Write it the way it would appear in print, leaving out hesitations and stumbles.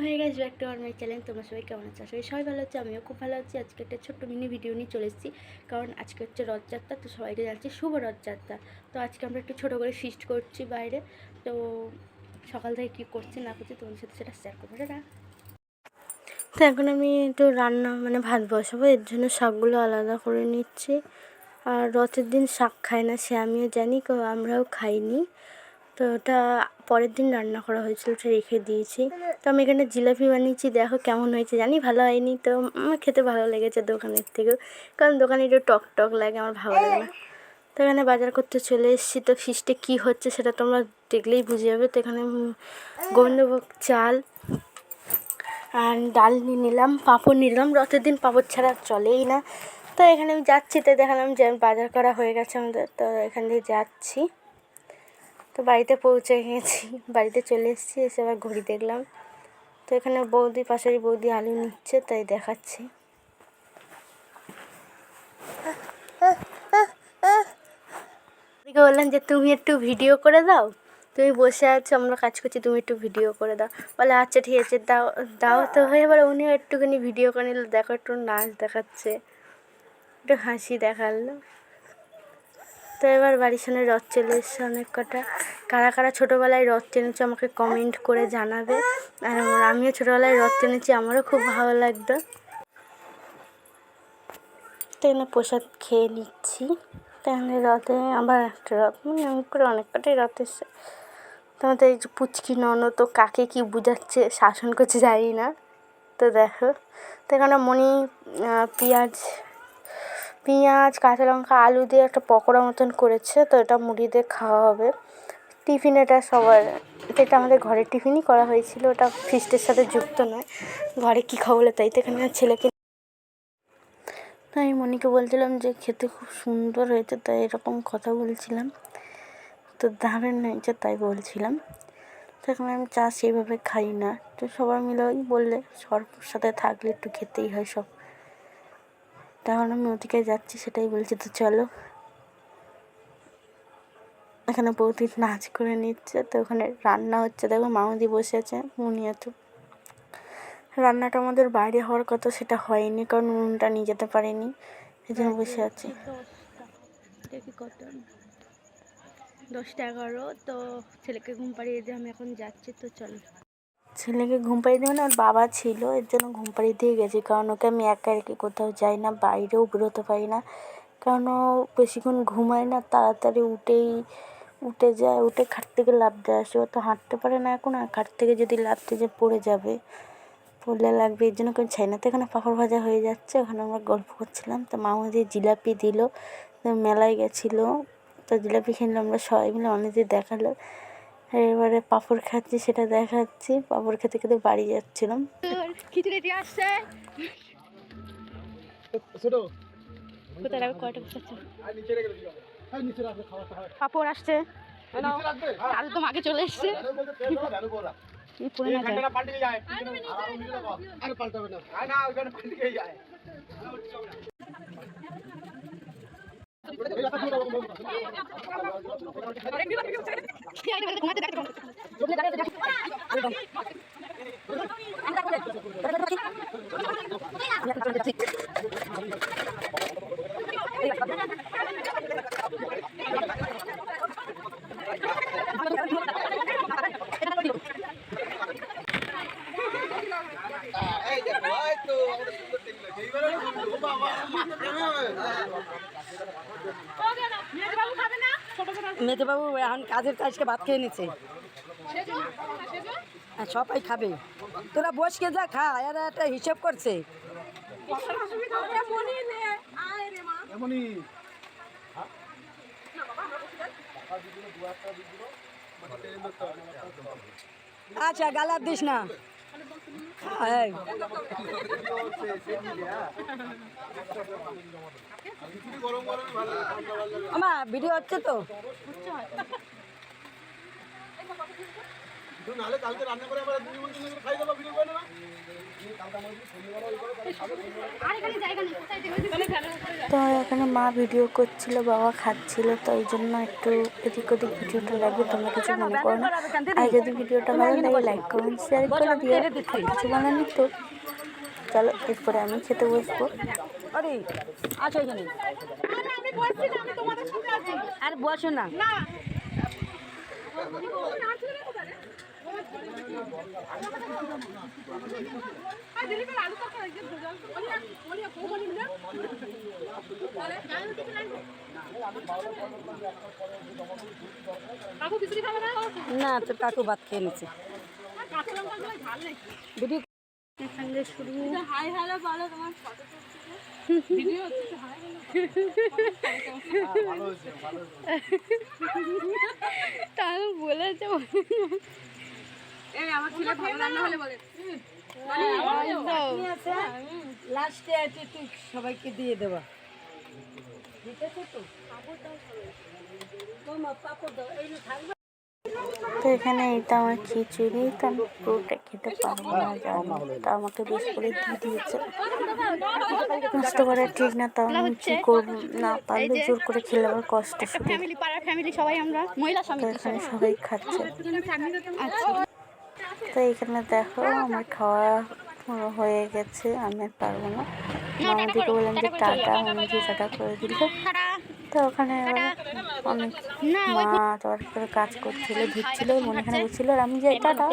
হয়ে গেছে back to আমার মাই চ্যানেল। তোমরা সবাই কেমন আছো? আসলে সবাই ভালো আছে, আমিও খুব ভালো আছি। আজকে একটা ছোট্ট মিনি ভিডিও নিয়ে চলে এসেছি, কারণ আজকে হচ্ছে রথযাত্রা। তো সবাইকে জানাচ্ছি শুভ রথযাত্রা। তো আজকে আমরা একটু ছোটো করে ফিস্ট করছি বাইরে। তো সকাল থেকে কী করছি না করছি তোমাদের সাথে সেটা শেয়ার করবো। তো এখন আমি একটু রান্না ভাত বসাবো, এর জন্য শাকগুলো আলাদা করে নিচ্ছি। আর রথের দিন শাক খায় না, সে আমিও জানি, আমরাও খাইনি। তো ওটা পরের দিন রান্না করা হয়েছিল, ওটা রেখে দিয়েছি। তো আমি এখানে জিলাপি বানিয়েছি, দেখো কেমন হয়েছে। জানি ভালো হয়নি, তো আমার খেতে ভালো লেগেছে দোকানের থেকেও, কারণ দোকানে একটু টক টক লাগে, আমার ভালো লাগে না। তো এখানে বাজার করতে চলে এসেছি। তো ফিস্টে কী হচ্ছে সেটা তোমরা দেখলেই বুঝে যাবে। তো এখানে গোবিন্দভোগ চাল আর ডাল নিয়ে নিলাম, পাঁপড় নিলাম। রথের দিন পাঁপড় ছাড়া চলেই না। তো এখানে আমি যাচ্ছি, তো দেখালাম যে বাজার করা হয়ে গেছে আমাদের। তো এখান দিয়ে যাচ্ছি, তো বাড়িতে পৌঁছে গেছি, বাড়িতে চলে এসেছি। এসে আবার ঘড়ি দেখলাম, তো এখানে বৌদি, পাশের বৌদি আলু নিচ্ছে, তাই দেখাচ্ছি। বললাম যে তুমি একটু ভিডিও করে দাও, তুমি বসে আছো, আমরা কাজ করছি, তুমি একটু ভিডিও করে দাও। বলে আচ্ছা ঠিক আছে, দাও দাও। তো হয়ে এবার উনিও একটুখানি ভিডিও করে নিল। দেখো একটু নাচ দেখাচ্ছে, একটু হাসি দেখালো। তো এবার বাড়ির সামনে রথ চলে এসছে অনেক কটা। কারা কারা ছোটোবেলায় রথ টেনেছে আমাকে কমেন্ট করে জানাবে। আর আমিও ছোটোবেলায় রথ টেনেছি, আমারও খুব ভালো লাগতো। তো এখানে প্রসাদ খেয়ে নিচ্ছি। তো এখানে রথে আবার একটা রথ, এমন করে অনেক কটাই রথ এসছে। তোমাদের এই যে পুচকি ননদ, তো কাকে কী বুঝাচ্ছে, শাসন করছে জানি না। তো দেখো, তো এখানে মণি পেঁয়াজ কাঁচা লঙ্কা আলু দিয়ে একটা পকোড়া মতন করেছে। তো এটা মুড়ি দিয়ে খাওয়া হবে। টিফিন এটা সবার, এটা আমাদের ঘরের টিফিনই করা হয়েছিল, ওটা ফিস্টের সাথে যুক্ত নয়। ঘরে কী খাওয়া বলে তাই। তো এখানে ছেলেকে, তো আমি মনিকে বলছিলাম যে খেতে খুব সুন্দর হয়েছে, তাই এরকম কথা বলছিলাম। তো দারুণ হয়েছে তাই বলছিলাম। তো এখন আমি চা সেইভাবে খাই না, তো সবার মিলে ওই বললে সবার সাথে থাকলে একটু খেতেই হয় সব। তখন আমি ওদিকে যাচ্ছি, সেটাই বলছি। তো চলো, এখানে বৌদি নাচ করে নিচ্ছে। তো ওখানে রান্না হচ্ছে, দেখো মামুদি বসে আছে, মুনি আছে। রান্নাটা আমাদের বাইরে হওয়ার কথা, সেটা হয়নি, কারণ উনুনটা নিয়ে যেতে পারিনি, এই জন্য বসে আছি। 10টা 11। তো ছেলেকে ঘুম পাড়িয়ে দিয়ে আমি এখন যাচ্ছি। তো চলো, ছেলেকে ঘুম পাড়িয়ে দিয়ে ওর বাবা ছিল, এর জন্য ঘুম পাড়িয়ে দিয়ে গেছি, কারণ ওকে আমি একা রেখে কোথাও যাই না, বাইরেও বেরোতে পারি না, কারণ ও বেশিক্ষণ ঘুমায় না, তাড়াতাড়ি উঠে যায়, উঠে খাট থেকে লাফ দিয়ে আসে। ও তো হাঁটতে পারে না এখন, আর খাট থেকে যদি লাফতে যে পড়ে যাবে, পড়লে লাগবে, এর জন্য কেউ চাই না। তো এখানে পাঁপড় ভাজা হয়ে যাচ্ছে, ওখানে আমরা গল্প করছিলাম। তো মামুদি জিলাপি দিল, মেলায় গেছিলো, তো জিলাপি কিনলাম আমরা সবাই মিলে, অনেকদিন দেখালো। এবারে পাঁপড় খাচ্ছি, সেটা দেখাচ্ছি। পাঁপড় খেতে খেতে বাড়ি যাচ্ছিলাম। খিচুড়ি আসছে, পাঁপড় আসছে, আলু তো আগে চলে এসছে। মেজবাবু এখন কাজের আজকে ভাত খেয়ে নিচ্ছে, সবাই খাবে, তোরা বসকে যা খা, এরা একটা হিসাব করছে। আচ্ছা গালার দিস না, আমার ভিডিও হচ্ছে তো। কালকে রান্না করে আবার খাই দেবো, ভিডিও করে না। তো এখানে মা ভিডিও করছিল, বাবা খাচ্ছিল, তো এই জন্য একটু এদিক ওদিক ভিডিওটা লাগবে, তোমরা কিছু মনে করো না। আর যদি ভিডিওটা ভালো লাগে লাইক কমেন্ট শেয়ার করে দিও। কিছু বানানি তো চলো, এরপরে আমি খেতে বসবো। আরে আছো এখানে, আর বসো না। না তোর কাকু ভাত খেয়ে নিচ্ছে। ভিডিও এখানে শুরু তাই বলেছে লাস্টে আছে তুই সবাইকে দিয়ে দেবা। তো এখানে এটা আমার খিচুড়ি, তো আমি পুরোটা খেতে পারবো না জানি, তা আমাকে বেশ করে দিয়ে দিয়েছে। নষ্ট করা ঠিক না, তাও আমি কি করবো, না পারলে জোর করে খেলে আবার কষ্ট শুরু। সবাই আমরা মহিলা তো এখানে সবাই খাচ্ছে। তো এখানে দেখো আমার খাওয়া হয়ে গেছে, আমি আর পারবো না। মামাদিকে বললাম যে টাটা, মামি যে টাটা করে দিল। তো ওখানে অনেক মা আবার কাজ করছিল, ধুচ্ছিল, মনে এখানে বসছিল, আর আমি যাই টাটা।